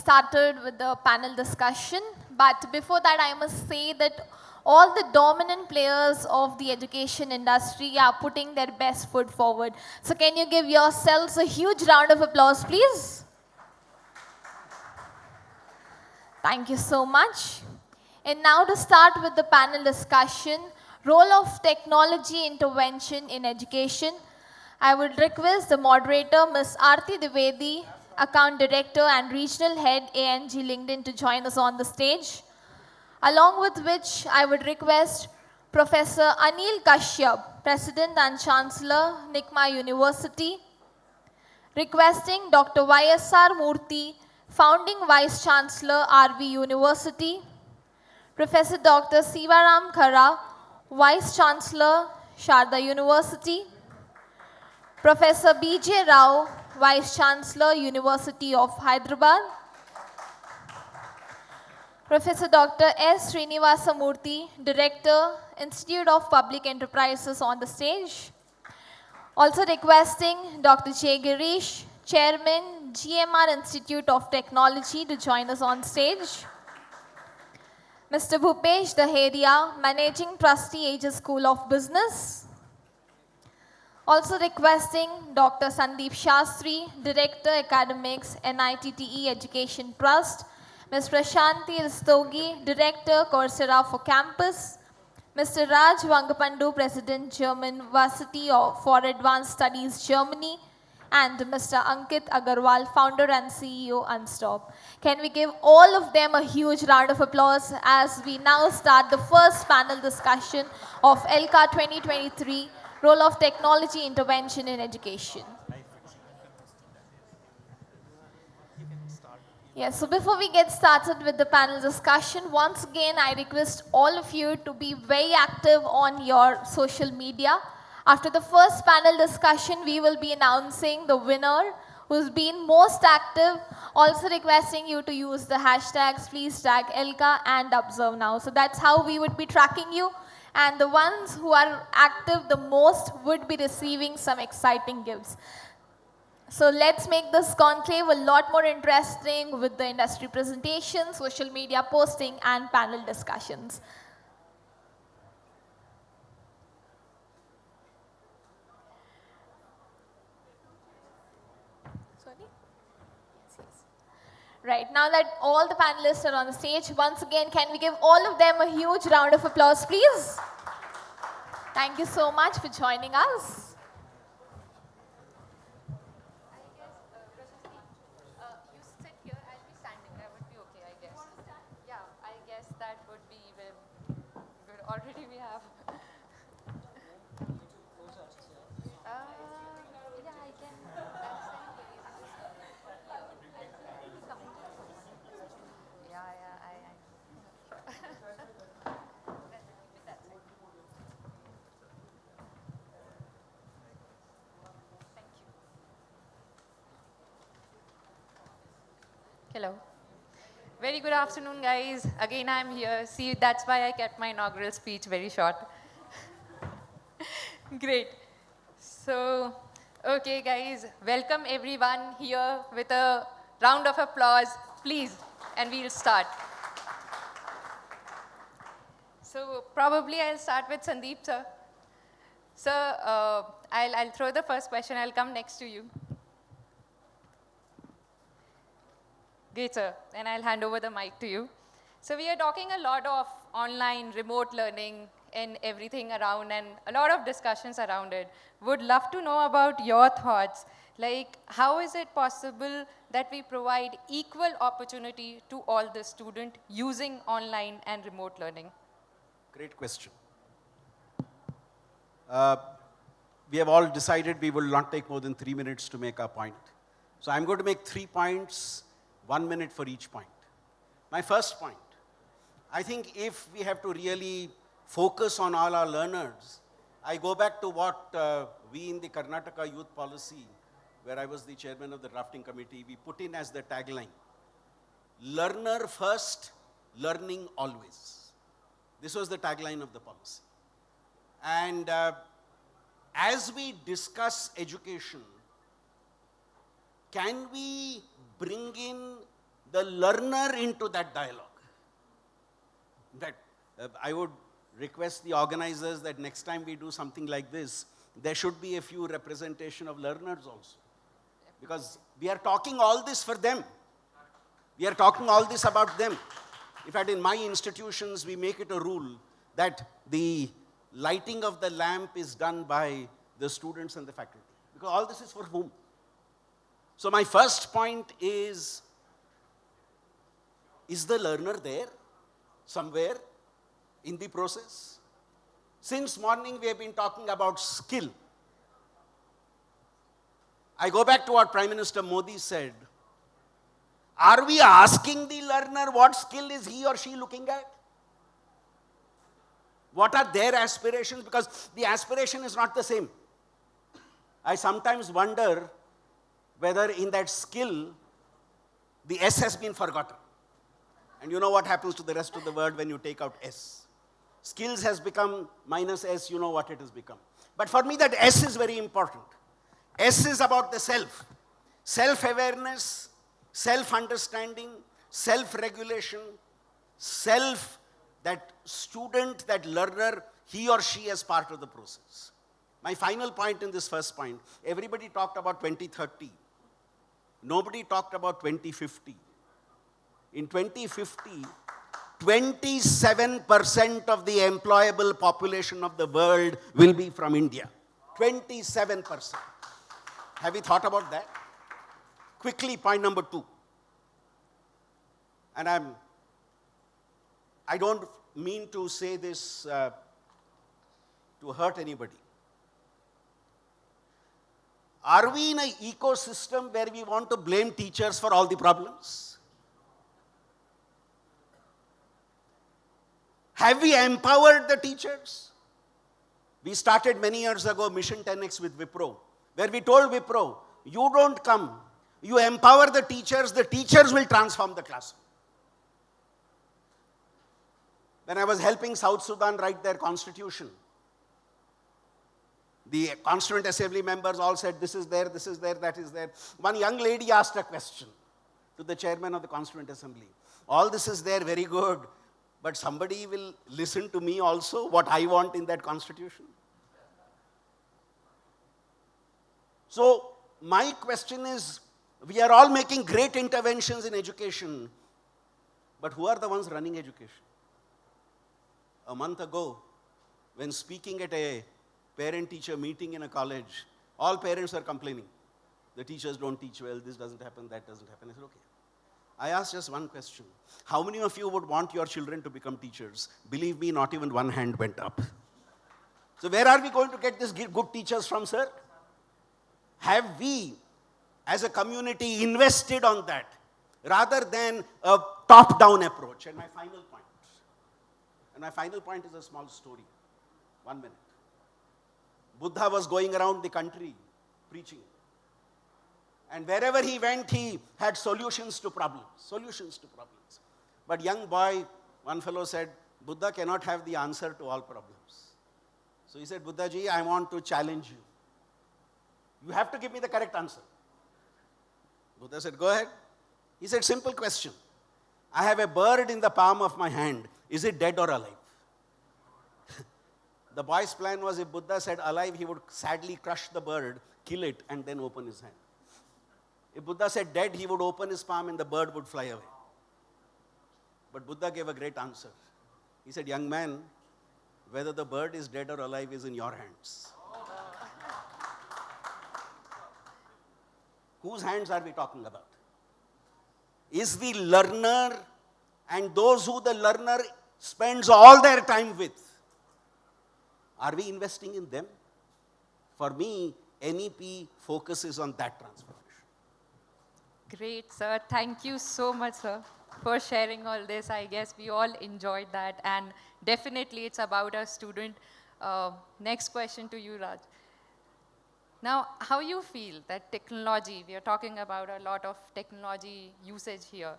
started with the panel discussion. But before that, I must say that all the dominant players of the education industry are putting their best foot forward. So can you give yourselves a huge round of applause, please? Thank you so much. And now to start with the panel discussion, role of technology intervention in education, I would request the moderator, Ms. Aarti Dwivedi, Account Director and Regional Head ANG LinkedIn to join us on the stage. Along with which I would request Professor Anil Kashyap, President and Chancellor, NICMAR University, requesting Dr. Y.S.R. Murthy, Founding Vice Chancellor, RV University, Professor Dr. Sibaram Khara, Vice Chancellor, Sharda University, Professor B.J. Rao, Vice Chancellor, University of Hyderabad, Professor Dr. S. Sreenivasa Murthy, Director, Institute of Public Enterprises on the stage. Also requesting Dr. J. Girish, Chairman, GMR Institute of Technology to join us on stage. Mr. Bhupesh Daheria, Managing Trustee, Aegis School of Business. Also requesting Dr. Sandeep Shastri, Director, Academics, NITTE Education Trust. Ms. Prashasti Rastogi, Director, Coursera for Campus. Mr. Raj Vangapandu, President, German Varsity for Advanced Studies, Germany. And Mr. Ankit Aggarwal, Founder and CEO, Unstop. Can we give all of them a huge round of applause as we now start the first panel discussion of ELCA 2023, Role of Technology Intervention in Education. Yes, so before we get started with the panel discussion, once again I request all of you to be very active on your social media. After the first panel discussion, we will be announcing the winner who's been most active. Also requesting you to use the hashtags, please tag ELCA and ObserveNow. So that's how we would be tracking you. And the ones who are active the most would be receiving some exciting gifts. So let's make this conclave a lot more interesting with the industry presentations, social media posting, and panel discussions. Sorry? Yes. Right, now that all the panelists are on the stage, once again, can we give all of them a huge round of applause, please? Thank you so much for joining us. Already we have. Yeah, I can. Thank you. Hello. Very good afternoon, guys. Again, I'm here. See, that's why I kept my inaugural speech very short. Great. So, okay, guys, welcome everyone here with a round of applause, please, and we'll start. So, probably I'll start with Sandeep, sir. Sir, I'll throw the first question. I'll come next to you. Great, sir. And I'll hand over the mic to you. So we are talking a lot of online, remote learning and everything around and a lot of discussions around it. Would love to know about your thoughts. Like, how is it possible that we provide equal opportunity to all the students using online and remote learning? Great question. We have all decided we will not take more than 3 minutes to make our point. So I'm going to make 3 points. 1 minute for each point. My first point, I think if we have to really focus on all our learners, I go back to what we in the Karnataka Youth Policy, where I was the chairman of the drafting committee, we put in as the tagline, learner first, learning always. This was the tagline of the policy. And as we discuss education, can we bring in the learner into that dialogue. That I would request the organizers that next time we do something like this, there should be a few representation of learners also. Because we are talking all this for them. We are talking all this about them. In fact, in my institutions, we make it a rule that the lighting of the lamp is done by the students and the faculty. Because all this is for whom? So my first point is the learner there somewhere in the process? Since morning we have been talking about skill. I go back to what Prime Minister Modi said. Are we asking the learner what skill is he or she looking at? What are their aspirations? Because the aspiration is not the same. I sometimes wonder whether in that skill, the S has been forgotten. And you know what happens to the rest of the word when you take out S. Skills has become minus S, you know what it has become. But for me, that S is very important. S is about the self. Self-awareness, self-understanding, self-regulation, that student, that learner, he or she as part of the process. My final point in this first point, everybody talked about 2030. Nobody talked about 2050. In 2050, 27% of the employable population of the world will be from India. 27%. Have you thought about that? Quickly, point number 2. And I don't mean to say this to hurt anybody. Are we in an ecosystem where we want to blame teachers for all the problems? Have we empowered the teachers? We started many years ago Mission 10X with Wipro, where we told Wipro, you don't come, you empower the teachers will transform the classroom. When I was helping South Sudan write their constitution, the Constituent Assembly members all said, this is there, that is there. One young lady asked a question to the chairman of the Constituent Assembly. All this is there, very good, but somebody will listen to me also, what I want in that constitution. So, my question is, we are all making great interventions in education, but who are the ones running education? A month ago, when speaking at a parent-teacher meeting in a college, all parents are complaining. The teachers don't teach well, this doesn't happen, that doesn't happen. I said, okay. I asked just one question. How many of you would want your children to become teachers? Believe me, not even one hand went up. So where are we going to get these good teachers from, sir? Have we, as a community, invested on that, rather than a top-down approach? And my final point is a small story. 1 minute. Buddha was going around the country preaching. And wherever he went, he had solutions to problems. But young boy, one fellow said, Buddha cannot have the answer to all problems. So he said, Buddhaji, I want to challenge you. You have to give me the correct answer. Buddha said, go ahead. He said, simple question. I have a bird in the palm of my hand. Is it dead or alive? The boy's plan was, if Buddha said alive, he would sadly crush the bird, kill it, and then open his hand. If Buddha said dead, he would open his palm and the bird would fly away. But Buddha gave a great answer. He said, young man, whether the bird is dead or alive is in your hands. Whose hands are we talking about? Is the learner and those who the learner spends all their time with, are we investing in them? For me, NEP focuses on that transformation. Great, sir. Thank you so much, sir, for sharing all this. I guess we all enjoyed that. And definitely it's about a student. Next question to you, Raj. Now, how you feel that technology, we are talking about a lot of technology usage here.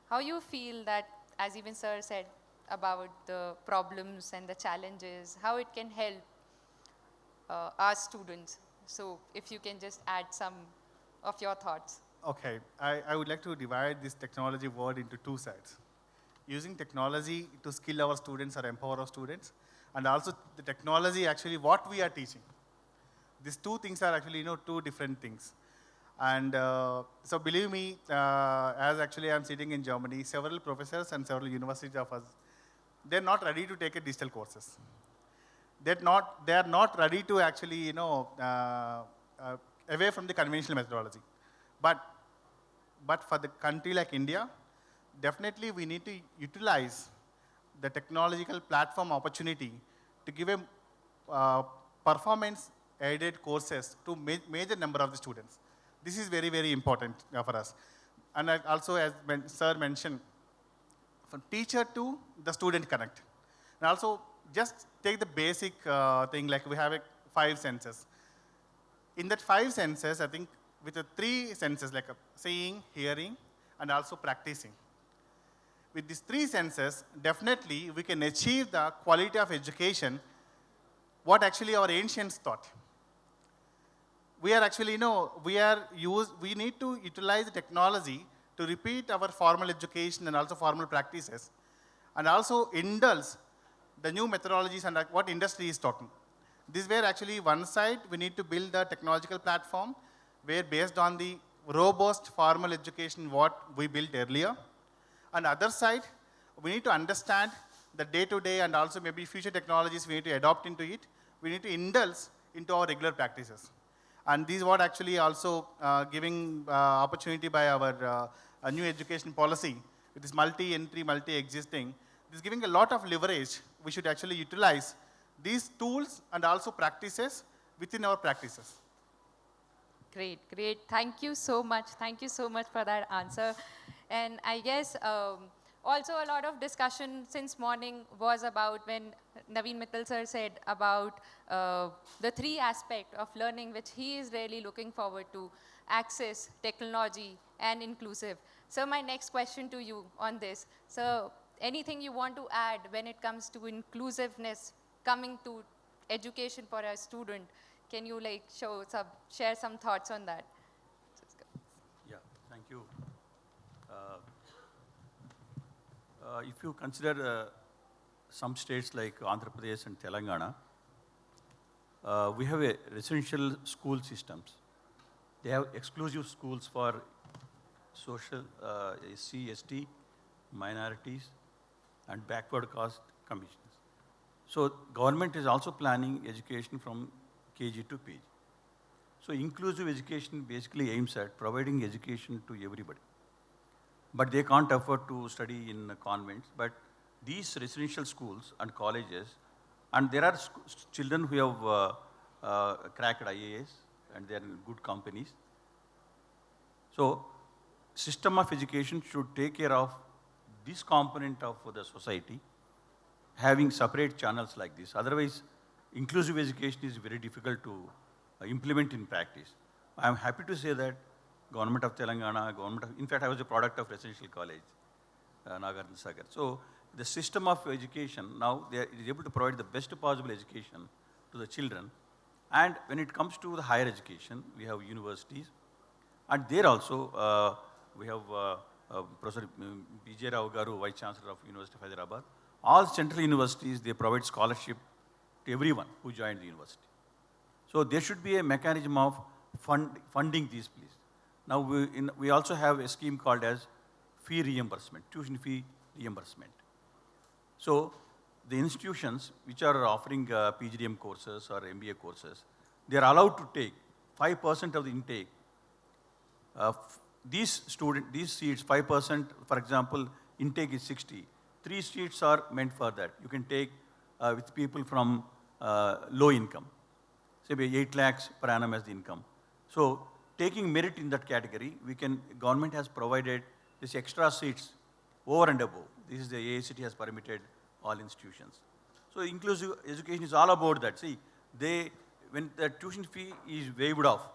How you feel that, as even sir said, about the problems and the challenges, how it can help our students. So if you can just add some of your thoughts. Okay, I would like to divide this technology word into two sides. Using technology to skill our students or empower our students, and also the technology actually what we are teaching. These two things are actually, two different things. And so believe me, as actually I'm sitting in Germany, several professors and several universities of us, they're not ready to take a digital courses. They are not ready to actually, away from the conventional methodology. But for the country like India, definitely we need to utilize the technological platform opportunity to give a performance aided courses to major number of the students. This is very, very important for us. And also, as sir mentioned, from teacher to the student connect. And also, just take the basic thing like we have 5 senses. In that 5 senses, I think with the 3 senses like seeing, hearing, and also practicing. With these 3 senses, definitely we can achieve the quality of education what actually our ancients taught. We are actually, we need to utilize the technology to repeat our formal education and also formal practices, and also indulge the new methodologies and what industry is talking. This where actually one side we need to build the technological platform where based on the robust formal education what we built earlier. And other side, we need to understand the day-to-day and also maybe future technologies we need to adopt into it. We need to indulge into our regular practices. And this is what actually also giving opportunity by our new education policy with this multi-entry, multi-existing. This is giving a lot of leverage. We should actually utilize these tools and also practices within our practices. Great, great. Thank you so much. Thank you so much for that answer. And I guess also a lot of discussion since morning was about when Naveen Mittal sir said about the 3 aspects of learning which he is really looking forward to: access, technology, and inclusive. So my next question to you on this. So anything you want to add when it comes to inclusiveness coming to education for a student? Can you share some thoughts on that? Yeah, thank you. If you consider some states like Andhra Pradesh and Telangana, we have a residential school systems. They have exclusive schools for social, SC, ST, minorities, and backward caste commissions. So government is also planning education from KG to PG. So inclusive education basically aims at providing education to everybody. But they can't afford to study in convents. But these residential schools and colleges, and there are children who have cracked IAS and they are in good companies. So system of education should take care of this component of the society, having separate channels like this. Otherwise, inclusive education is very difficult to implement in practice. I am happy to say that Government of Telangana, in fact, I was a product of residential college, Nagarjuna Sagar. So the system of education, now they are able to provide the best possible education to the children. And when it comes to the higher education, we have universities. And there also, we have Professor B.J. Rao Garu, Vice Chancellor of University of Hyderabad. All central universities, they provide scholarship to everyone who joined the university. So there should be a mechanism of funding these places. Now we also have a scheme called as fee reimbursement, tuition fee reimbursement. So the institutions which are offering PGDM courses or MBA courses, they are allowed to take 5% of the intake. These seats, 5%, for example, intake is 60. 3 seats are meant for that. You can take with people from low income, say 8 lakhs per annum as the income. So taking merit in that category, government has provided this extra seats over and above. This is the AICT has permitted all institutions. So inclusive education is all about that. See, when the tuition fee is waived off,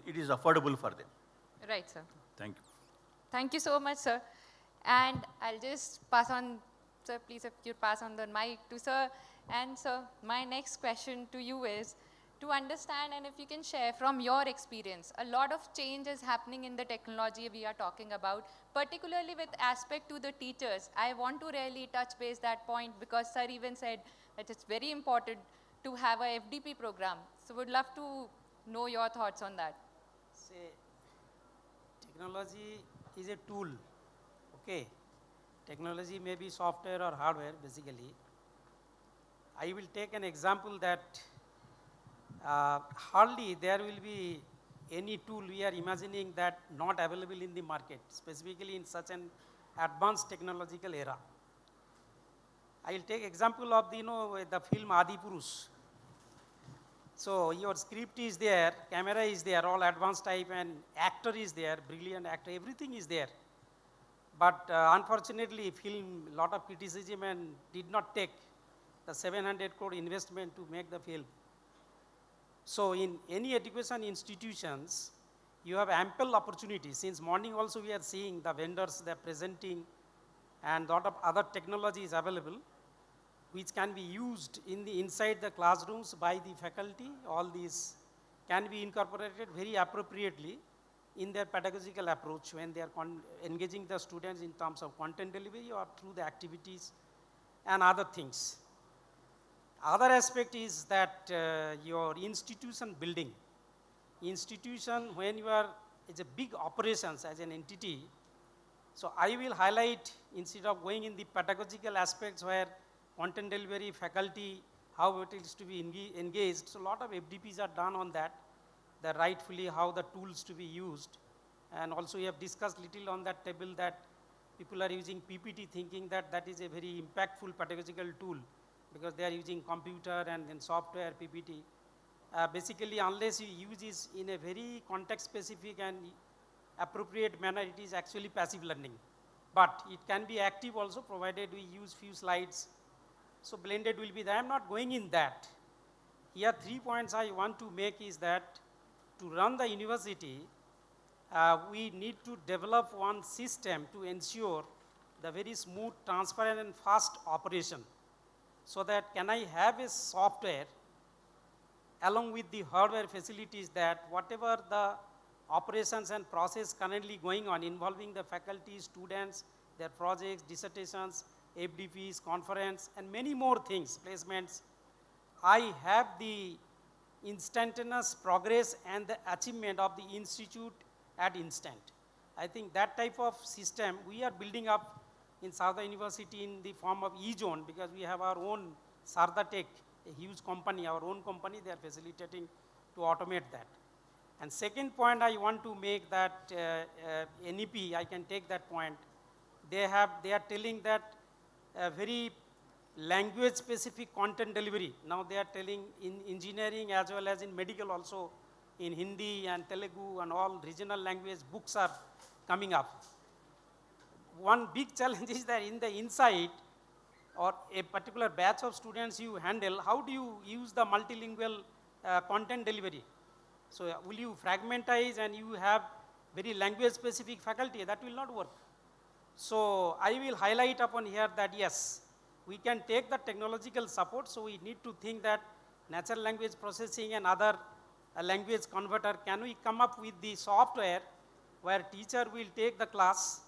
it is affordable for them. Right, sir. Thank you. Thank you so much, sir. And I'll just pass on, sir, please if you pass on the mic to sir. And sir, my next question to you is, to understand, and if you can share from your experience, a lot of change is happening in the technology we are talking about, particularly with aspect to the teachers. I want to really touch base that point because sir even said that it's very important to have a FDP program. So would love to know your thoughts on that. Say, technology is a tool, okay? Technology may be software or hardware, basically. I will take an example that hardly there will be any tool we are imagining that not available in the market, specifically in such an advanced technological era. I will take example of the, the film Adipurush. So your script is there, camera is there, all advanced type, and actor is there, brilliant actor, everything is there. But unfortunately, film, lot of criticism and did not take the 700 crore investment to make the film. So in any education institutions, you have ample opportunity. Since morning also we are seeing the vendors, they are presenting, and lot of other technology is available, which can be used in the inside the classrooms by the faculty. All these can be incorporated very appropriately in their pedagogical approach when they are engaging the students in terms of content delivery or through the activities and other things. Other aspect is that your institution building. Institution, when you are, it's a big operations as an entity. So I will highlight, instead of going in the pedagogical aspects where content delivery, faculty, how it is to be engaged. So a lot of FDPs are done on that, the rightfully how the tools to be used. And also we have discussed little on that table that people are using PPT thinking that that is a very impactful pedagogical tool because they are using computer and then software PPT. Basically, unless you use it in a very context specific and appropriate manner, it is actually passive learning. But it can be active also provided we use few slides. So blended will be there. I am not going in that. Here 3 points I want to make is that to run the university, we need to develop one system to ensure the very smooth, transparent and fast operation. So that can I have a software along with the hardware facilities that whatever the operations and process currently going on involving the faculty, students, their projects, dissertations, FDPs, conference, and many more things, placements, I have the instantaneous progress and the achievement of the institute at instant. I think that type of system we are building up in Sharda University in the form of e-zone because we have our own Sharda Tech, a huge company, our own company, they are facilitating to automate that. And second point I want to make that NEP, I can take that point. They are telling that very language specific content delivery. Now they are telling in engineering as well as in medical also, in Hindi and Telugu and all regional language books are coming up. One big challenge is that in the inside or a particular batch of students you handle, how do you use the multilingual content delivery? So will you fragmentize and you have very language specific faculty? That will not work. So I will highlight upon here that yes, we can take the technological support. So we need to think that natural language processing and other language converter, can we come up with the software where teacher will take the class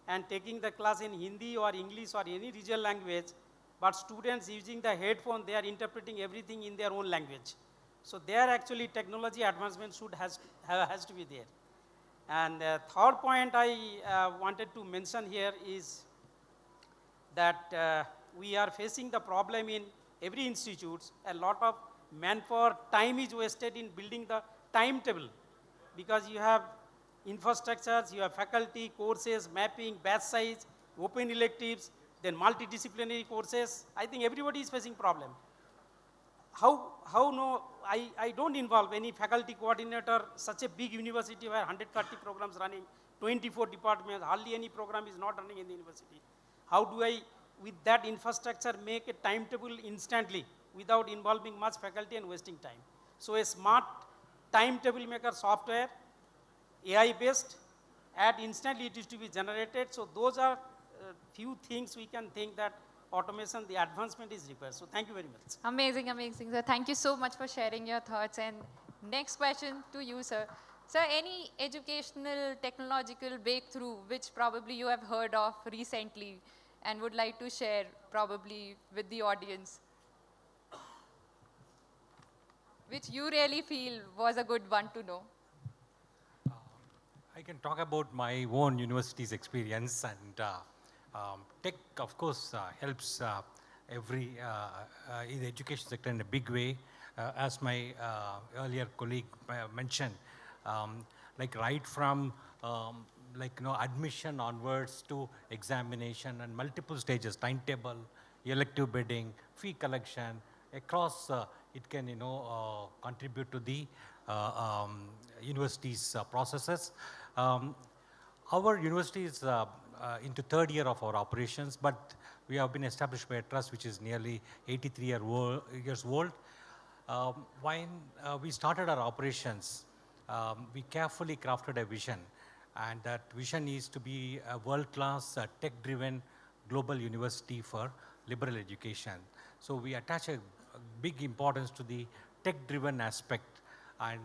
and taking the class in Hindi or English or any regional language, but students using the headphone, they are interpreting everything in their own language. So there actually technology advancement has to be there. And third point I wanted to mention here is that we are facing the problem in every institute, a lot of manpower time is wasted in building the timetable because you have infrastructures, you have faculty, courses, mapping, batch size, open electives, then multidisciplinary courses. I think everybody is facing problem. How no, I don't involve any faculty coordinator, such a big university where 130 programs running, 24 departments, hardly any program is not running in the university. How do I, with that infrastructure, make a timetable instantly without involving much faculty and wasting time? So a smart timetable maker software, AI based, at instantly it is to be generated. So those are few things we can think that automation, the advancement is required. So thank you very much. Amazing, amazing, sir. Thank you so much for sharing your thoughts. And next question to you, sir. Sir, any educational technological breakthrough which probably you have heard of recently and would like to share probably with the audience, which you really feel was a good one to know? I can talk about my own university's experience, and tech, of course, helps in the education sector in a big way. As my earlier colleague mentioned, like right from admission onwards to examination and multiple stages, timetable, elective bidding, fee collection, across it can contribute to the university's processes. Our university is into third year of our operations, but we have been established by a trust which is nearly 83 years old. When we started our operations, we carefully crafted a vision, and that vision is to be a world-class, tech-driven global university for liberal education. So we attach a big importance to the tech-driven aspect, and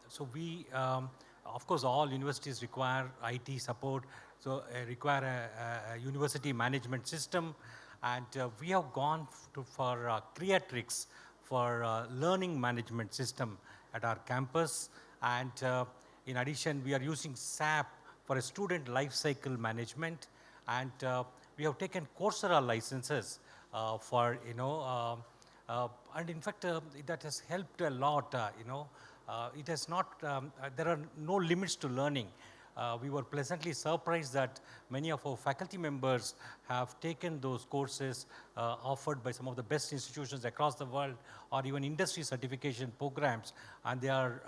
so we, of course, all universities require IT support, so require a university management system, and we have gone for Creatrix, for learning management system at our campus, and in addition, we are using SAP for a student life cycle management, and we have taken Coursera licenses for, and in fact, that has helped a lot, it has not, there are no limits to learning. We were pleasantly surprised that many of our faculty members have taken those courses offered by some of the best institutions across the world, or even industry certification programs, and they are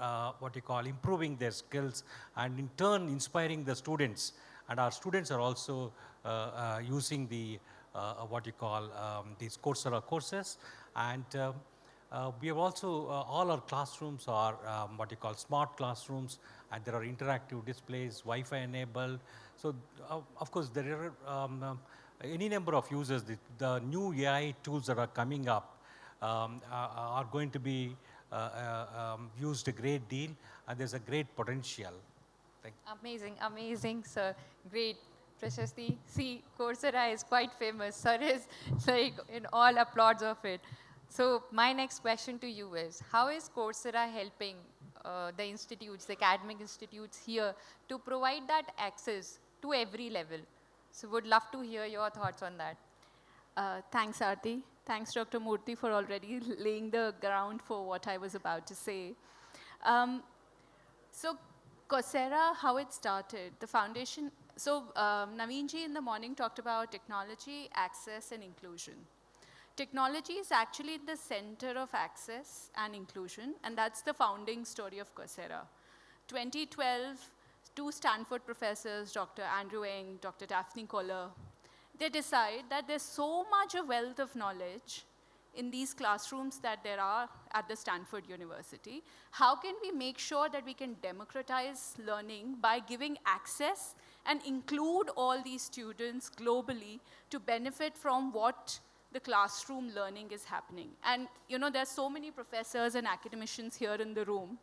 improving their skills, and in turn inspiring the students. And our students are also using the these Coursera courses, and we have also, all our classrooms are smart classrooms, and there are interactive displays, Wi-Fi enabled. So, of course, there are any number of users. The new AI tools that are coming up are going to be used a great deal, and there's a great potential. Thank you. Amazing, amazing, sir. Great. Prashasti, see, Coursera is quite famous. Sir is like in all applauds of it. So my next question to you is, how is Coursera helping the institutes, the academic institutes here to provide that access to every level? So would love to hear your thoughts on that. Thanks, Aarti. Thanks, Dr. Murthy, for already laying the ground for what I was about to say. So Coursera, how it started, the foundation. So Naveenji in the morning talked about technology, access, and inclusion. Technology is actually the center of access and inclusion, and that's the founding story of Coursera. 2012, two Stanford professors, Dr. Andrew Ng, Dr. Daphne Koller, they decide that there's so much of wealth of knowledge in these classrooms that there are at the Stanford University. How can we make sure that we can democratize learning by giving access and include all these students globally to benefit from what the classroom learning is happening? And there's so many professors and academicians here in the room.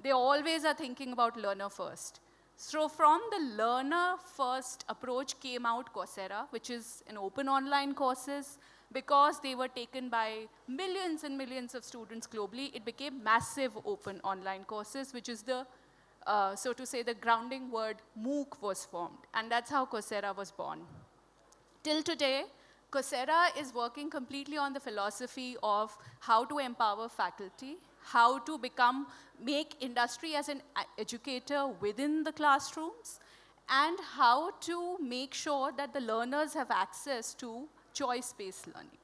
They always are thinking about learner first. So from the learner first approach came out Coursera, which is an open online courses. Because they were taken by millions and millions of students globally, it became massive open online courses, which is the, so to say, the grounding word MOOC was formed. And that's how Coursera was born. Till today, Coursera is working completely on the philosophy of how to empower faculty, how to make industry as an educator within the classrooms, and how to make sure that the learners have access to choice-based learning.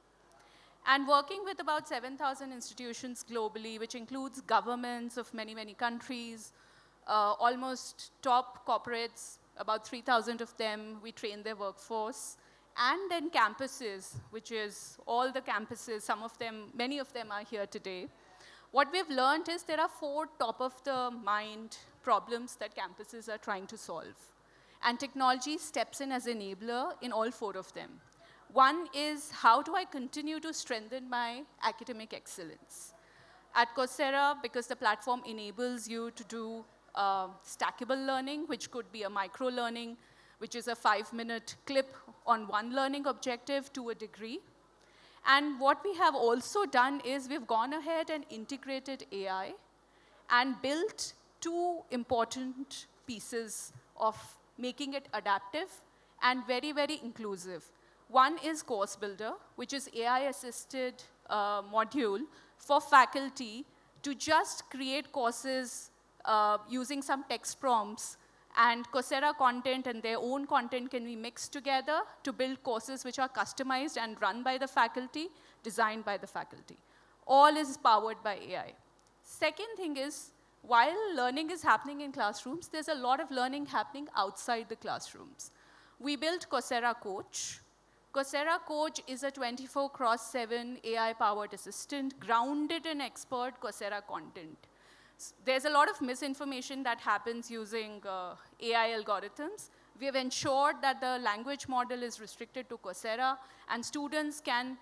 And working with about 7,000 institutions globally, which includes governments of many, many countries, almost top corporates, about 3,000 of them, we train their workforce. And then campuses, which is all the campuses, some of them, many of them are here today. What we've learned is there are 4 top-of-the-mind problems that campuses are trying to solve. And technology steps in as enabler in all 4 of them. One is, how do I continue to strengthen my academic excellence? At Coursera, because the platform enables you to do stackable learning, which could be a micro-learning, which is a 5-minute clip on one learning objective to a degree. And what we have also done is we've gone ahead and integrated AI and built two important pieces of making it adaptive and very, very inclusive. One is Course Builder, which is AI-assisted module for faculty to just create courses using some text prompts, and Coursera content and their own content can be mixed together to build courses which are customized and run by the faculty, designed by the faculty. All is powered by AI. Second thing is, while learning is happening in classrooms, there's a lot of learning happening outside the classrooms. We built Coursera Coach. Coursera Coach is a 24/7 AI-powered assistant grounded in expert Coursera content. There's a lot of misinformation that happens using AI algorithms. We have ensured that the language model is restricted to Coursera, and students can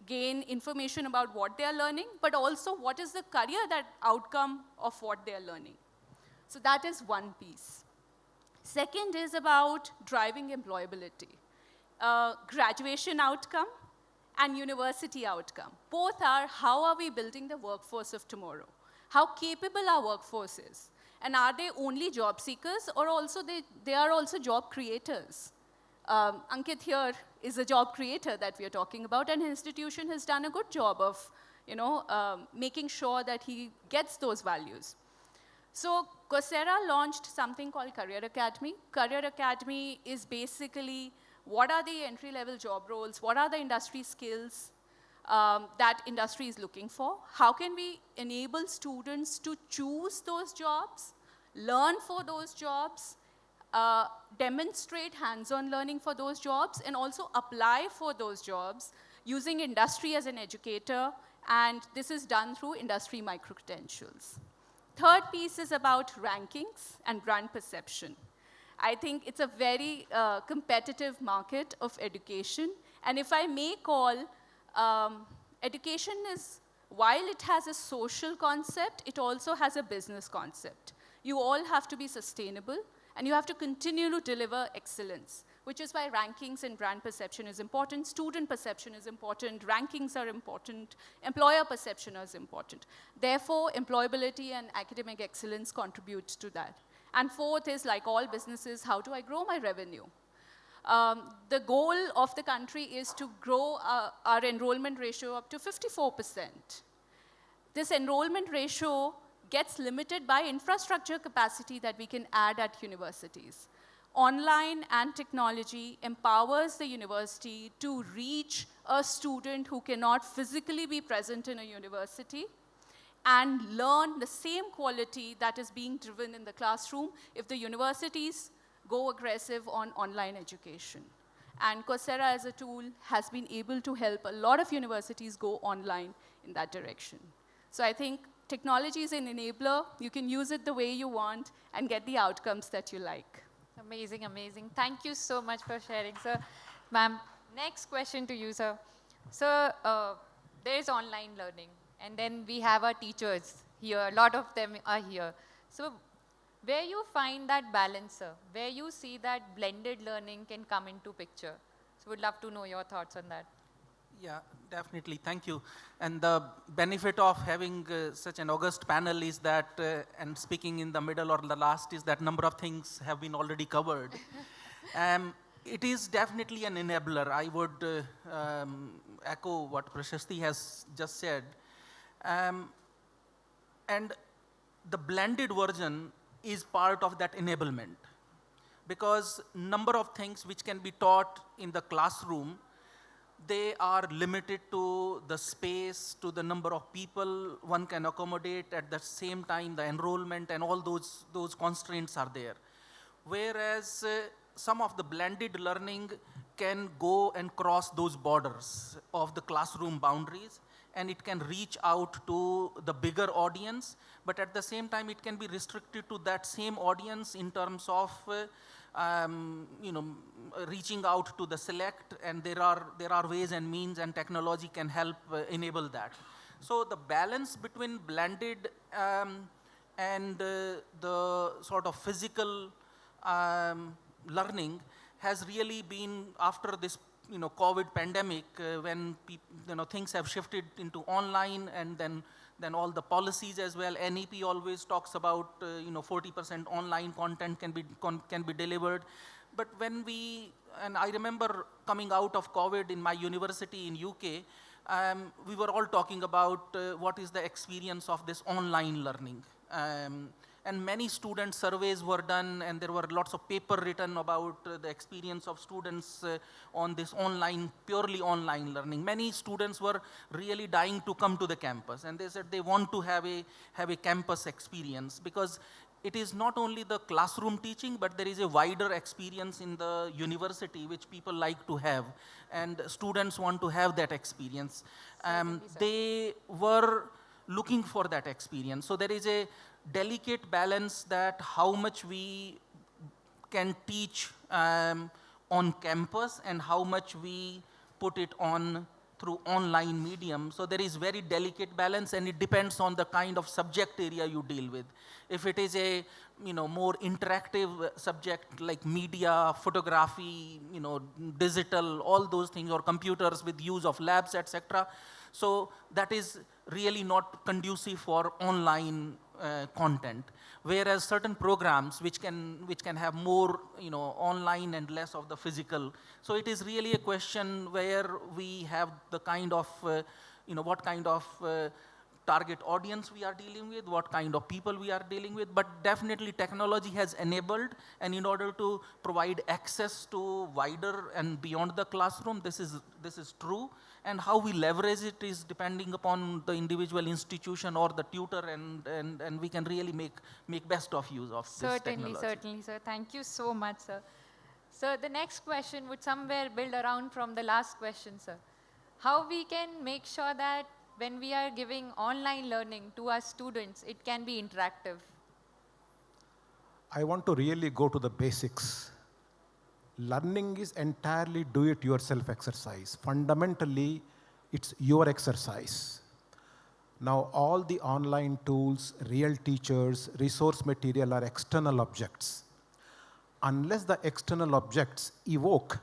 gain information about what they are learning, but also what is the career outcome of what they are learning. So that is one piece. Second is about driving employability. Graduation outcome and university outcome. Both are, how are we building the workforce of tomorrow? How capable our workforce is? And are they only job seekers, or also they are also job creators? Ankit here is a job creator that we are talking about, and his institution has done a good job of making sure that he gets those values. So Coursera launched something called Career Academy. Career Academy is basically, what are the entry-level job roles? What are the industry skills that industry is looking for? How can we enable students to choose those jobs, learn for those jobs, demonstrate hands-on learning for those jobs, and also apply for those jobs using industry as an educator, and this is done through industry micro-credentials. Third piece is about rankings and brand perception. I think it's a very competitive market of education, and if I may call, education is, while it has a social concept, it also has a business concept. You all have to be sustainable, and you have to continue to deliver excellence, which is why rankings and brand perception is important, student perception is important, rankings are important, employer perception is important. Therefore, employability and academic excellence contributes to that. And fourth is, like all businesses, how do I grow my revenue? The goal of the country is to grow our enrollment ratio up to 54%. This enrollment ratio gets limited by infrastructure capacity that we can add at universities. Online and technology empowers the university to reach a student who cannot physically be present in a university and learn the same quality that is being driven in the classroom if the universities go aggressive on online education. And Coursera as a tool has been able to help a lot of universities go online in that direction. So I think technology is an enabler. You can use it the way you want and get the outcomes that you like. Amazing, amazing. Thank you so much for sharing, sir. Ma'am, next question to you, sir. So there is online learning, and then we have our teachers here. A lot of them are here. So where you find that balance, sir, where you see that blended learning can come into picture. So would love to know your thoughts on that. Yeah, definitely. Thank you. And the benefit of having such an august panel is that, and speaking in the middle or the last, is that number of things have been already covered. It is definitely an enabler. I would echo what Prashasti has just said. And the blended version is part of that enablement, because number of things which can be taught in the classroom, they are limited to the space, to the number of people one can accommodate. At the same time, the enrollment and all those constraints are there. Whereas some of the blended learning can go and cross those borders of the classroom boundaries, and it can reach out to the bigger audience, but at the same time it can be restricted to that same audience in terms of reaching out to the select, and there are ways and means, and technology can help enable that. So the balance between blended and the sort of physical learning has really been after this COVID pandemic, when things have shifted into online, and then all the policies as well. NEP always talks about 40% online content can be delivered. But and I remember coming out of COVID in my university in UK, we were all talking about what is the experience of this online learning. And many student surveys were done, and there were lots of paper written about the experience of students on this purely online learning. Many students were really dying to come to the campus, and they said they want to have a campus experience, because it is not only the classroom teaching, but there is a wider experience in the university which people like to have, and students want to have that experience. They were looking for that experience. So there is a delicate balance that how much we can teach on campus and how much we put it on through online medium. So there is very delicate balance, and it depends on the kind of subject area you deal with. If it is a more interactive subject like media, photography, digital, all those things, or computers with use of labs, etc. So that is really not conducive for online content. Whereas certain programs which can have more online and less of the physical. So it is really a question where we have the kind of what kind of target audience we are dealing with, what kind of people we are dealing with. But definitely technology has enabled, and in order to provide access to wider and beyond the classroom, this is true. And how we leverage it is depending upon the individual institution or the tutor, and we can really make best of use of this technology. Certainly, sir. Thank you so much, sir. So the next question would somewhere build around from the last question, sir. How we can make sure that when we are giving online learning to our students, it can be interactive? I want to really go to the basics. Learning is entirely do-it-yourself exercise. Fundamentally, it's your exercise. Now, all the online tools, real teachers, resource material are external objects. Unless the external objects evoke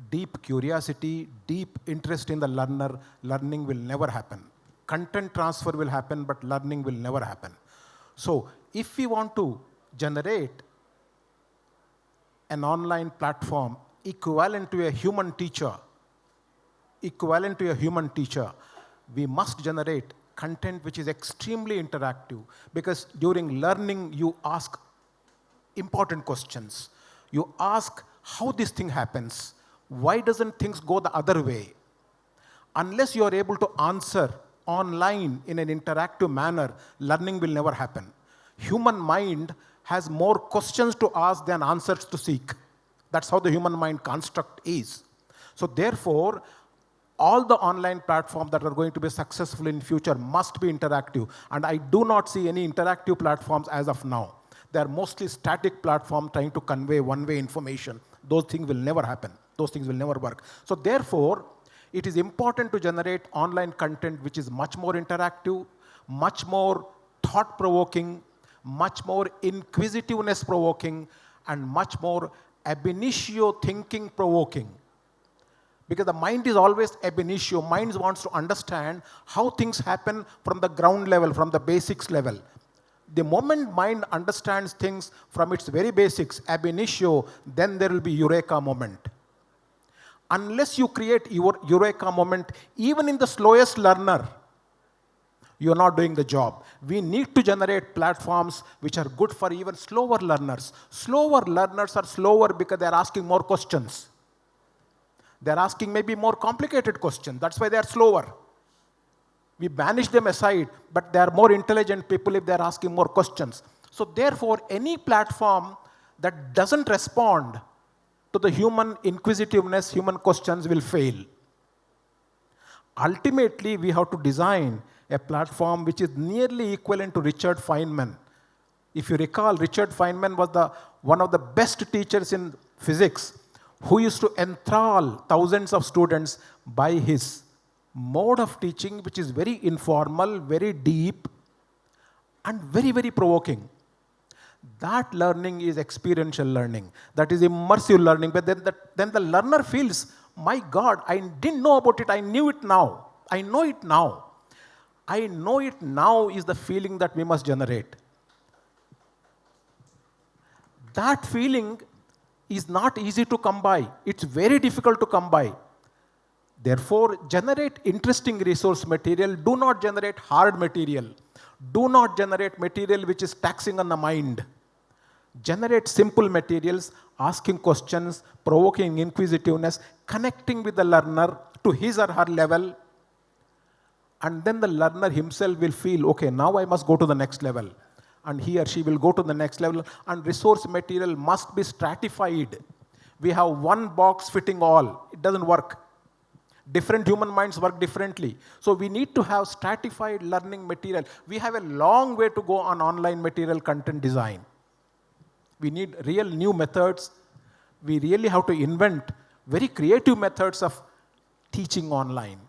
deep curiosity, deep interest in the learner, learning will never happen. Content transfer will happen, but learning will never happen. So, if we want to generate an online platform equivalent to a human teacher, we must generate content which is extremely interactive, because during learning you ask important questions. You ask how this thing happens. Why doesn't things go the other way? Unless you are able to answer online in an interactive manner, learning will never happen. Human mind has more questions to ask than answers to seek. That's how the human mind construct is. So therefore, all the online platforms that are going to be successful in future must be interactive. And I do not see any interactive platforms as of now. They are mostly static platforms trying to convey one-way information. Those things will never happen. Those things will never work. So therefore, it is important to generate online content which is much more interactive, much more thought-provoking, much more inquisitiveness-provoking, and much more ab initio thinking-provoking. Because the mind is always ab initio. Mind wants to understand how things happen from the ground level, from the basics level. The moment mind understands things from its very basics, ab initio, then there will be eureka moment. Unless you create your eureka moment, even in the slowest learner, you're not doing the job. We need to generate platforms which are good for even slower learners. Slower learners are slower because they're asking more questions. They're asking maybe more complicated questions. That's why they're slower. We banish them aside, but they are more intelligent people if they're asking more questions. So therefore, any platform that doesn't respond to the human inquisitiveness, human questions will fail. Ultimately, we have to design a platform which is nearly equivalent to Richard Feynman. If you recall, Richard Feynman was one of the best teachers in physics who used to enthrall thousands of students by his mode of teaching, which is very informal, very deep, and very, very provoking. That learning is experiential learning. That is immersive learning. But then the learner feels, my God, I didn't know about it. I knew it now. I know it now. I know it now is the feeling that we must generate. That feeling is not easy to come by. It's very difficult to come by. Therefore, generate interesting resource material. Do not generate hard material. Do not generate material which is taxing on the mind. Generate simple materials, asking questions, provoking inquisitiveness, connecting with the learner to his or her level. And then the learner himself will feel, okay, now I must go to the next level. And he or she will go to the next level. And resource material must be stratified. We have one box fitting all. It doesn't work. Different human minds work differently. So we need to have stratified learning material. We have a long way to go on online material content design. We need real new methods. We really have to invent very creative methods of teaching online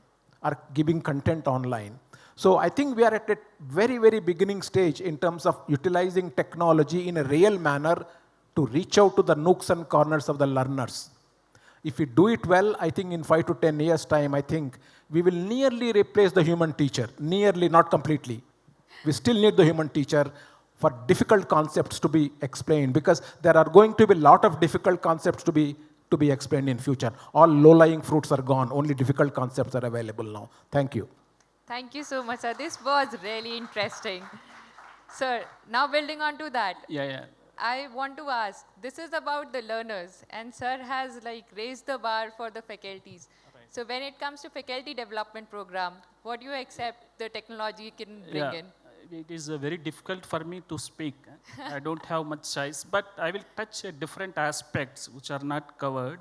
or giving content online. So I think we are at a very, very beginning stage in terms of utilizing technology in a real manner to reach out to the nooks and corners of the learners. If we do it well, I think in 5 to 10 years' time, I think we will nearly replace the human teacher. Nearly, not completely. We still need the human teacher for difficult concepts to be explained, because there are going to be a lot of difficult concepts to be explained in future. All low-lying fruits are gone. Only difficult concepts are available now. Thank you. Thank you so much, sir. This was really interesting. Sir, now building on to that. Yeah. I want to ask, this is about the learners, and sir has raised the bar for the faculties. Right. So when it comes to faculty development program, what do you accept the technology can bring in? It is very difficult for me to speak. I don't have much choice, but I will touch different aspects which are not covered.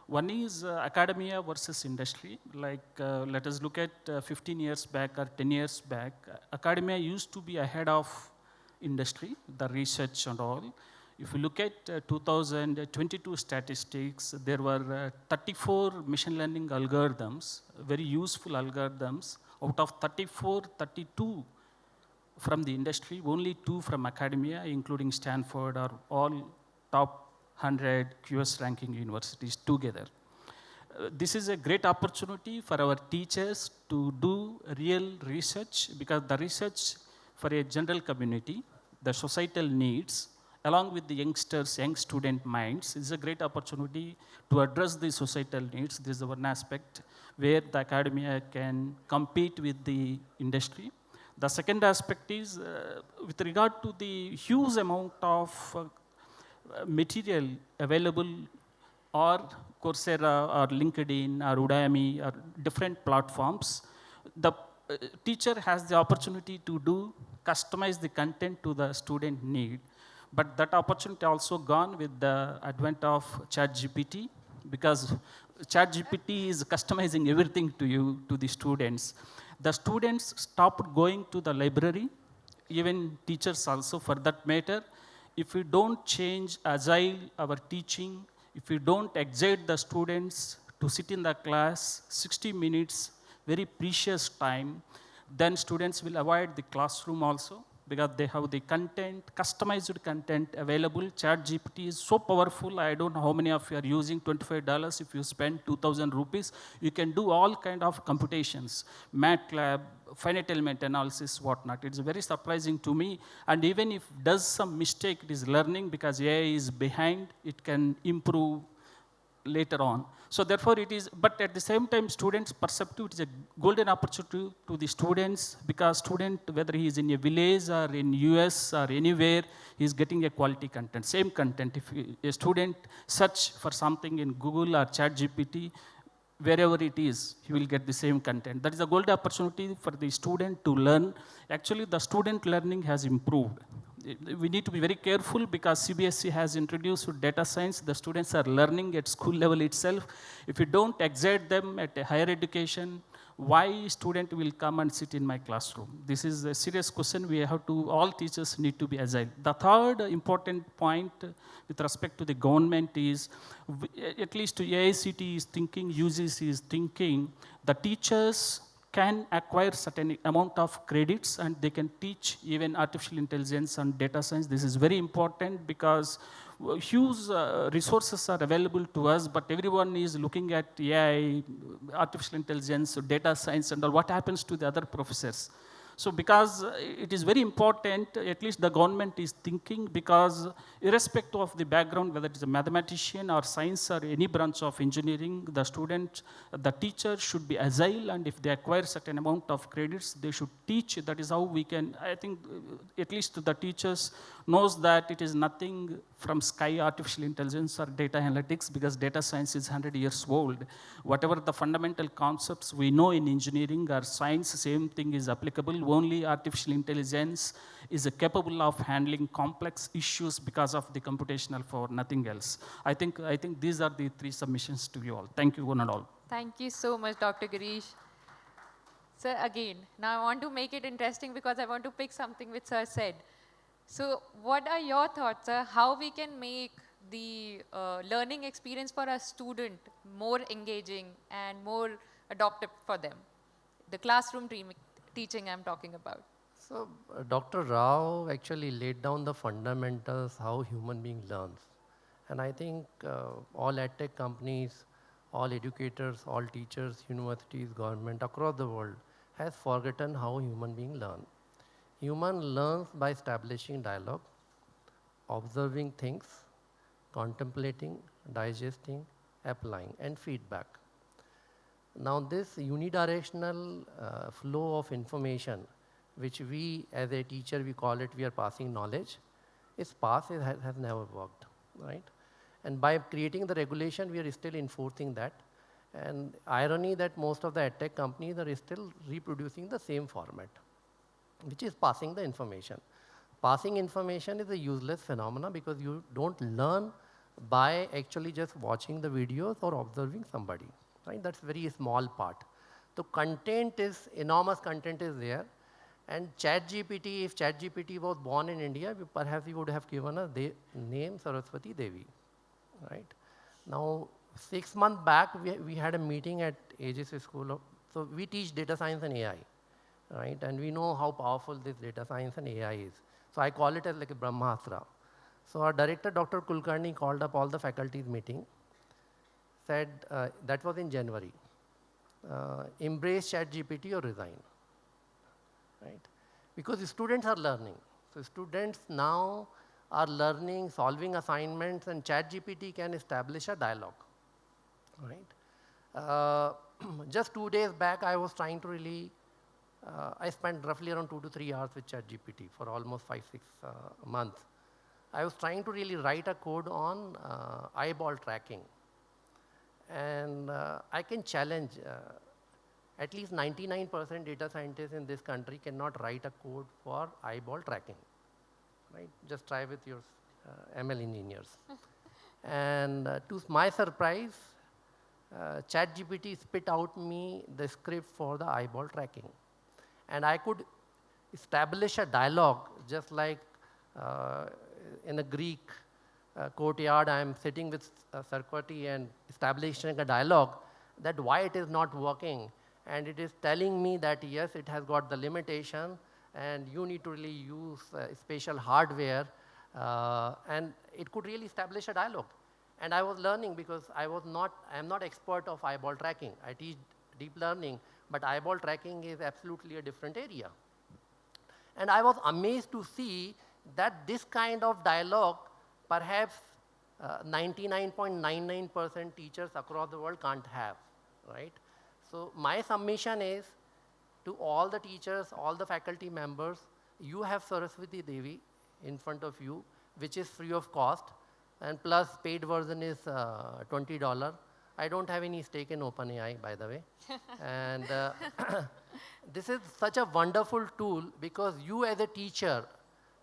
One is academia versus industry. Let us look at 15 years back or 10 years back. Academia used to be ahead of industry, the research and all. If you look at 2022 statistics, there were 34 machine learning algorithms, very useful algorithms. Out of 34, 32 from the industry, only 2 from academia, including Stanford, are all top 100 QS ranking universities together. This is a great opportunity for our teachers to do real research, because the research for a general community, the societal needs, along with the youngsters, young student minds, is a great opportunity to address the societal needs. This is one aspect where the academia can compete with the industry. The second aspect is with regard to the huge amount of material available, or Coursera or LinkedIn or Udemy or different platforms, the teacher has the opportunity to customize the content to the student need. But that opportunity also gone with the advent of ChatGPT, because ChatGPT is customizing everything to you, to the students. The students stopped going to the library, even teachers also for that matter. If we don't change agile our teaching, if we don't excite the students to sit in the class 60 minutes, very precious time, then students will avoid the classroom also, because they have the content, customized content available. ChatGPT is so powerful. I don't know how many of you are using $25. If you spend 2,000 rupees, you can do all kind of computations, MATLAB, finite element analysis, whatnot. It's very surprising to me. And even if it does some mistake, it is learning, because AI is behind, it can improve later on. So therefore it is, but at the same time, students' perceptive, it is a golden opportunity to the students, because student, whether he is in a village or in US or anywhere, he is getting a quality content, same content. If a student search for something in Google or ChatGPT, wherever it is, he will get the same content. That is a golden opportunity for the student to learn. Actually, the student learning has improved. We need to be very careful, because CBSE has introduced data science. The students are learning at school level itself. If you don't excite them at a higher education, why student will come and sit in my classroom? This is a serious question. We have to, all teachers need to be agile. The third important point with respect to the government is, at least AICT is thinking, UGC is thinking, the teachers can acquire certain amount of credits and they can teach even artificial intelligence and data science. This is very important because huge resources are available to us, but everyone is looking at AI, artificial intelligence, data science, and all. What happens to the other professors? So because it is very important, at least the government is thinking, because irrespective of the background, whether it is a mathematician or science or any branch of engineering, the student, the teacher should be agile, and if they acquire certain amount of credits, they should teach. That is how we can, I think, at least the teachers knows that it is nothing from sky, artificial intelligence or data analytics, because data science is 100 years old. Whatever the fundamental concepts we know in engineering or science, same thing is applicable. Only artificial intelligence is capable of handling complex issues because of the computational power, nothing else. I think these are the 3 submissions to you all. Thank you, one and all. Thank you so much, Dr. Girish. Sir, again, now I want to make it interesting because I want to pick something which Sir said. So what are your thoughts, sir? How we can make the learning experience for a student more engaging and more adaptive for them? The classroom teaching I'm talking about. So Dr. Rao actually laid down the fundamentals how human being learns. And I think all edtech companies, all educators, all teachers, universities, government across the world has forgotten how human being learn. Human learns by establishing dialogue, observing things, contemplating, digesting, applying, and feedback. Now this unidirectional flow of information, which we as a teacher, we call it, we are passing knowledge, is past, it has never worked, right? And by creating the regulation, we are still enforcing that. And irony that most of the edtech companies are still reproducing the same format, which is passing the information. Passing information is a useless phenomena because you don't learn by actually just watching the videos or observing somebody, right? That's very small part. So content is, enormous content is there. And ChatGPT, if ChatGPT was born in India, perhaps we would have given a name Saraswati Devi, right? Now, 6 months back, we had a meeting at Aegis School. So we teach data science and AI, right? And we know how powerful this data science and AI is. So I call it as like a Brahmastra. So our director, Dr. Kulkarni, called up all the faculties meeting, said, that was in January, embrace ChatGPT or resign, right? Because students are learning. So students now are learning, solving assignments, and ChatGPT can establish a dialogue, right? Just 2 days back, I was trying to really, I spent roughly around 2 to 3 hours with ChatGPT for almost 5, 6 months. I was trying to really write a code on eyeball tracking. And I can challenge, at least 99% data scientists in this country cannot write a code for eyeball tracking, right? Just try with your ML engineers. And to my surprise, ChatGPT spit out me the script for the eyeball tracking. And I could establish a dialogue just like in a Greek courtyard, I am sitting with Sarkwati and establishing a dialogue that why it is not working. And it is telling me that yes, it has got the limitation and you need to really use special hardware. And it could really establish a dialogue. And I was learning because I am not expert of eyeball tracking. I teach deep learning, but eyeball tracking is absolutely a different area. And I was amazed to see that this kind of dialogue, perhaps 99.99% teachers across the world can't have, right? So my submission is to all the teachers, all the faculty members, you have Saraswati Devi in front of you, which is free of cost, and plus paid version is $20. I don't have any stake in OpenAI, by the way. And this is such a wonderful tool because you as a teacher,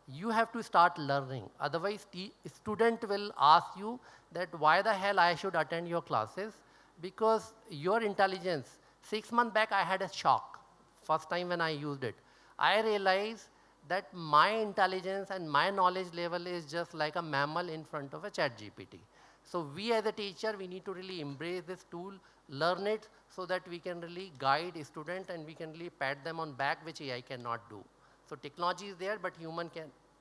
you have to start learning. Otherwise, student will ask you that why the hell I should attend your classes, because your intelligence 6 months back, I had a shock. First time when I used it, I realized that my intelligence and my knowledge level is just like a mammal in front of a chat GPT. So we as a teacher, we need to really embrace this tool, learn it so that we can really guide a student and we can really pat them on back, which AI cannot do. So technology is there, but human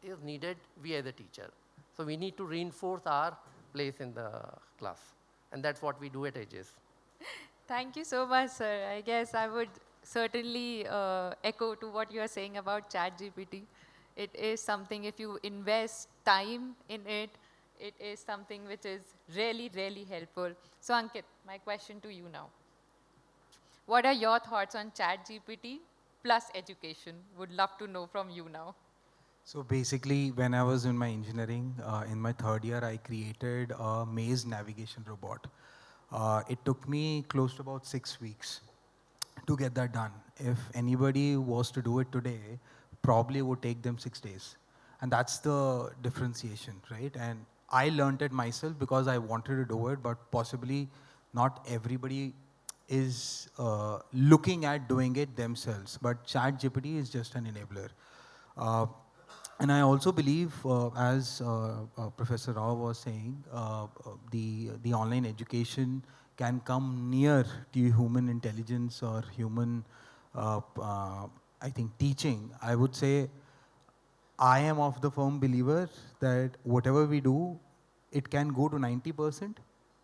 is needed, we as a teacher. So we need to reinforce our place in the class. And that's what we do at Aegis. Thank you so much, sir. I guess I would certainly echo to what you are saying about ChatGPT. It is something, if you invest time in it, it is something which is really, really helpful. So Ankit, my question to you now. What are your thoughts on ChatGPT plus education? Would love to know from you now. So basically, when I was in my engineering, in my third year, I created a maze navigation robot. It took me close to about 6 weeks to get that done. If anybody was to do it today, probably would take them 6 days. And that's the differentiation, right? And I learned it myself because I wanted to do it, but possibly not everybody is looking at doing it themselves. But ChatGPT is just an enabler. And I also believe, as Professor Rao was saying, the online education can come near to human intelligence or human, I think, teaching. I would say I am of the firm believer that whatever we do, it can go to 90%.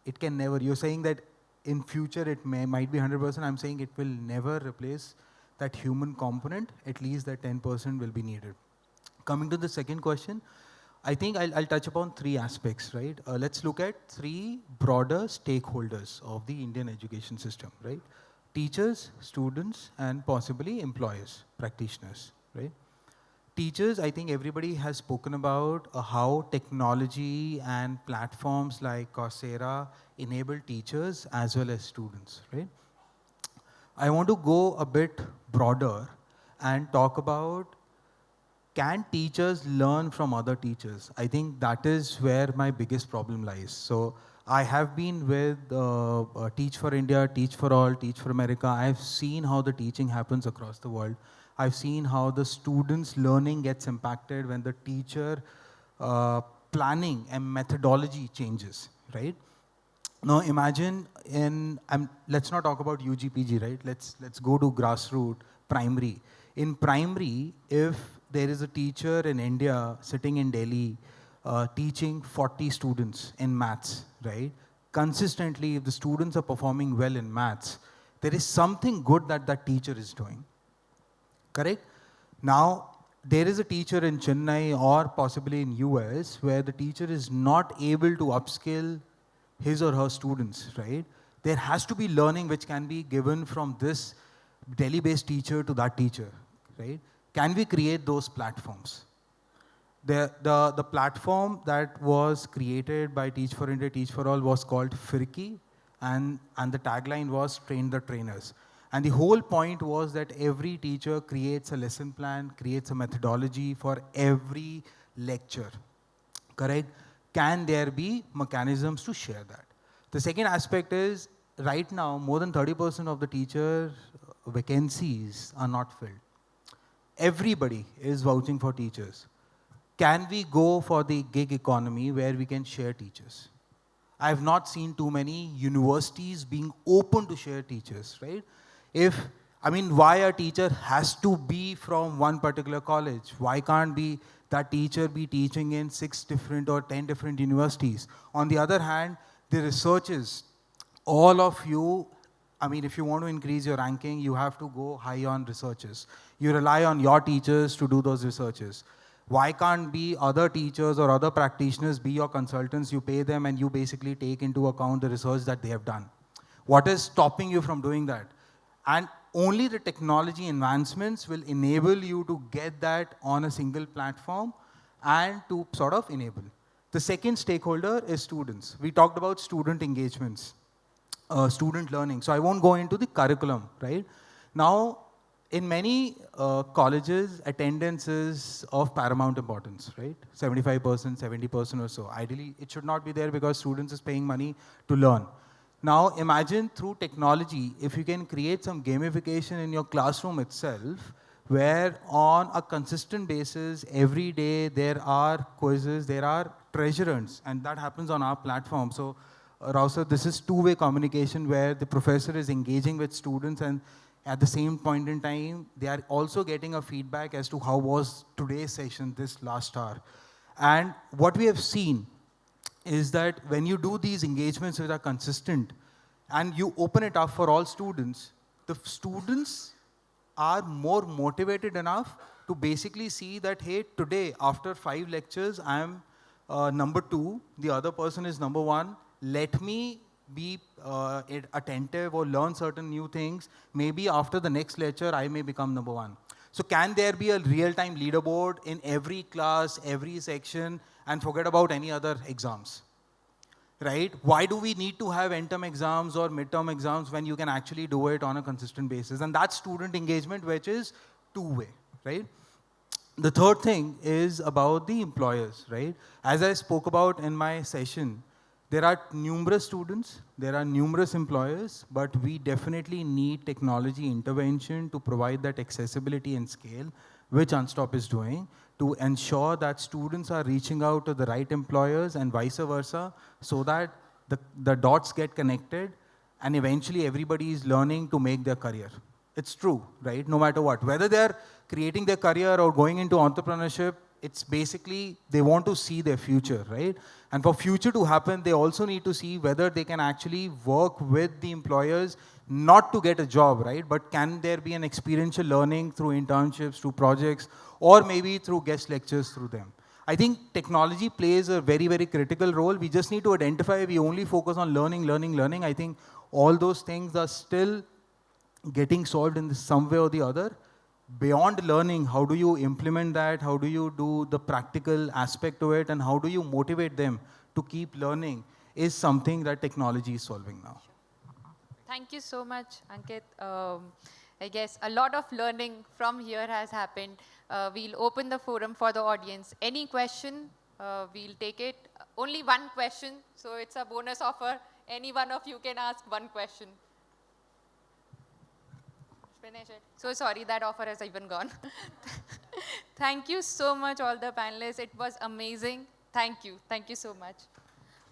It can never. You're saying that in future it might be 100%. I'm saying it will never replace that human component. At least that 10% will be needed. Coming to the second question, I think I'll touch upon 3 aspects, right? Let's look at 3 broader stakeholders of the Indian education system, right? Teachers, students, and possibly employers, practitioners, right? Teachers, I think everybody has spoken about how technology and platforms like Coursera enable teachers as well as students, right? I want to go a bit broader and talk about, can teachers learn from other teachers? I think that is where my biggest problem lies. So I have been with Teach for India, Teach for All, Teach for America. I've seen how the teaching happens across the world. I've seen how the students' learning gets impacted when the teacher planning and methodology changes, right? Now imagine let's not talk about UGPG, right? Let's go to grassroots primary. In primary, if there is a teacher in India sitting in Delhi teaching 40 students in maths, right? Consistently, if the students are performing well in maths, there is something good that that teacher is doing, correct? Now, there is a teacher in Chennai or possibly in US where the teacher is not able to upskill his or her students, right? There has to be learning which can be given from this Delhi-based teacher to that teacher, right? Can we create those platforms? The platform that was created by Teach for India, Teach for All was called Firki, and the tagline was Train the Trainers. And the whole point was that every teacher creates a lesson plan, creates a methodology for every lecture, correct? Can there be mechanisms to share that? The second aspect is, right now, more than 30% of the teacher vacancies are not filled. Everybody is vouching for teachers. Can we go for the gig economy where we can share teachers? I have not seen too many universities being open to share teachers, right? Why a teacher has to be from one particular college? Why can't that teacher be teaching in 6 different or 10 different universities? On the other hand, the researchers, all of you, if you want to increase your ranking, you have to go high on researchers. You rely on your teachers to do those researches. Why can't be other teachers or other practitioners be your consultants? You pay them and you basically take into account the research that they have done. What is stopping you from doing that? And only the technology advancements will enable you to get that on a single platform and to sort of enable. The second stakeholder is students. We talked about student engagements, student learning. So I won't go into the curriculum, right? Now, in many colleges, attendance is of paramount importance, right? 75%, 70% or so. Ideally, it should not be there because students is paying money to learn. Now imagine through technology, if you can create some gamification in your classroom itself, where on a consistent basis, every day there are quizzes, there are treasure hunts, and that happens on our platform. So Rao sir, this is two-way communication where the professor is engaging with students, and at the same point in time, they are also getting a feedback as to how was today's session this last hour. And what we have seen is that when you do these engagements which are consistent and you open it up for all students, the students are more motivated enough to basically see that, hey, today after 5 lectures, I am number 2, the other person is number 1. Let me be attentive or learn certain new things. Maybe after the next lecture, I may become number 1. So can there be a real-time leaderboard in every class, every section, and forget about any other exams? Right? Why do we need to have end-term exams or mid-term exams when you can actually do it on a consistent basis? And that's student engagement, which is two-way, right? The third thing is about the employers, right? As I spoke about in my session, there are numerous students, there are numerous employers, but we definitely need technology intervention to provide that accessibility and scale, which Unstop is doing, to ensure that students are reaching out to the right employers and vice versa, so that the dots get connected and eventually everybody is learning to make their career. It's true, right? No matter what. Whether they're creating their career or going into entrepreneurship, it's basically they want to see their future, right? And for future to happen, they also need to see whether they can actually work with the employers, not to get a job, right? But can there be an experiential learning through internships, through projects, or maybe through guest lectures through them? I think technology plays a very, very critical role. We just need to identify, we only focus on learning, learning, learning. I think all those things are still getting solved in some way or the other. Beyond learning, how do you implement that? How do you do the practical aspect to it? And how do you motivate them to keep learning is something that technology is solving now. Thank you so much, Ankit. I guess a lot of learning from here has happened. We'll open the forum for the audience. Any question, we'll take it. Only one question, so it's a bonus offer. Any one of you can ask one question. Finish it. So sorry, that offer has even gone. Thank you so much, all the panelists. It was amazing. Thank you. Thank you so much.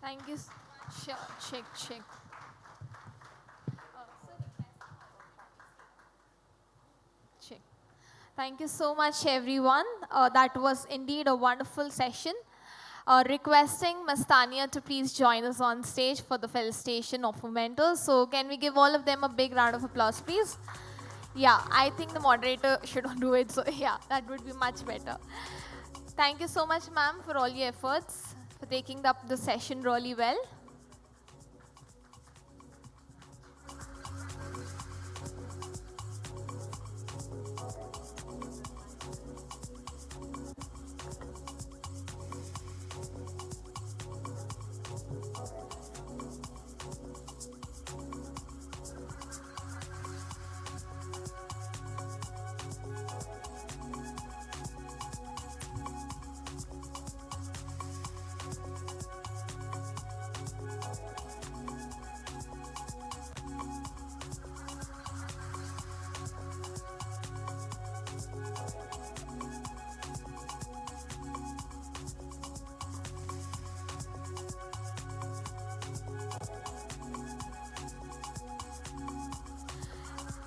Thank you so much. Check. Check. Thank you so much, everyone. That was indeed a wonderful session. Requesting Ms. Tanya to please join us on stage for the felicitation of our mentors. So can we give all of them a big round of applause, please? Yeah, I think the moderator should do it. So yeah, that would be much better. Thank you so much, ma'am, for all your efforts, for taking up the session really well.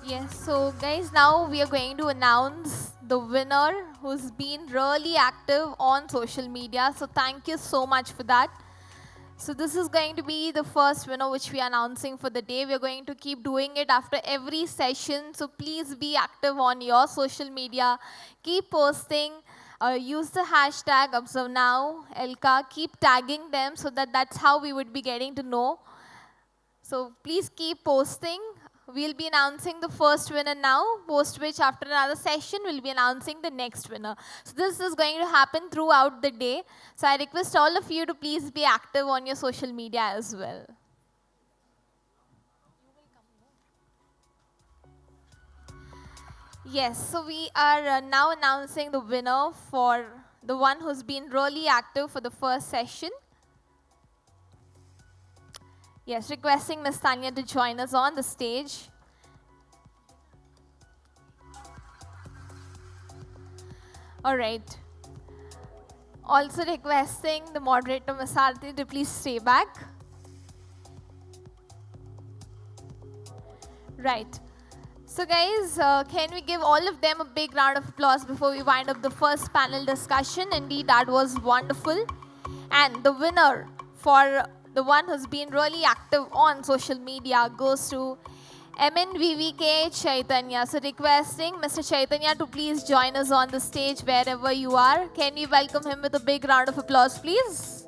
Yes, so guys, now we are going to announce the winner who's been really active on social media. So thank you so much for that. So this is going to be the first winner which we are announcing for the day. We are going to keep doing it after every session. So please be active on your social media. Keep posting. Use the hashtag ObserveNow, Elka. Keep tagging them so that's how we would be getting to know. So please keep posting. We'll be announcing the first winner now, post which after another session, we'll be announcing the next winner. So this is going to happen throughout the day. So I request all of you to please be active on your social media as well. Yes, so we are now announcing the winner for the one who's been really active for the first session. Yes, requesting Ms. Tanya to join us on the stage. All right. Also requesting the moderator, Ms. Aarti, to please stay back. Right. So guys, can we give all of them a big round of applause before we wind up the first panel discussion? Indeed, that was wonderful. And the winner for the one who's been really active on social media goes to MNVVK Chaitanya. So requesting Mr. Chaitanya to please join us on the stage wherever you are. Can we welcome him with a big round of applause, please?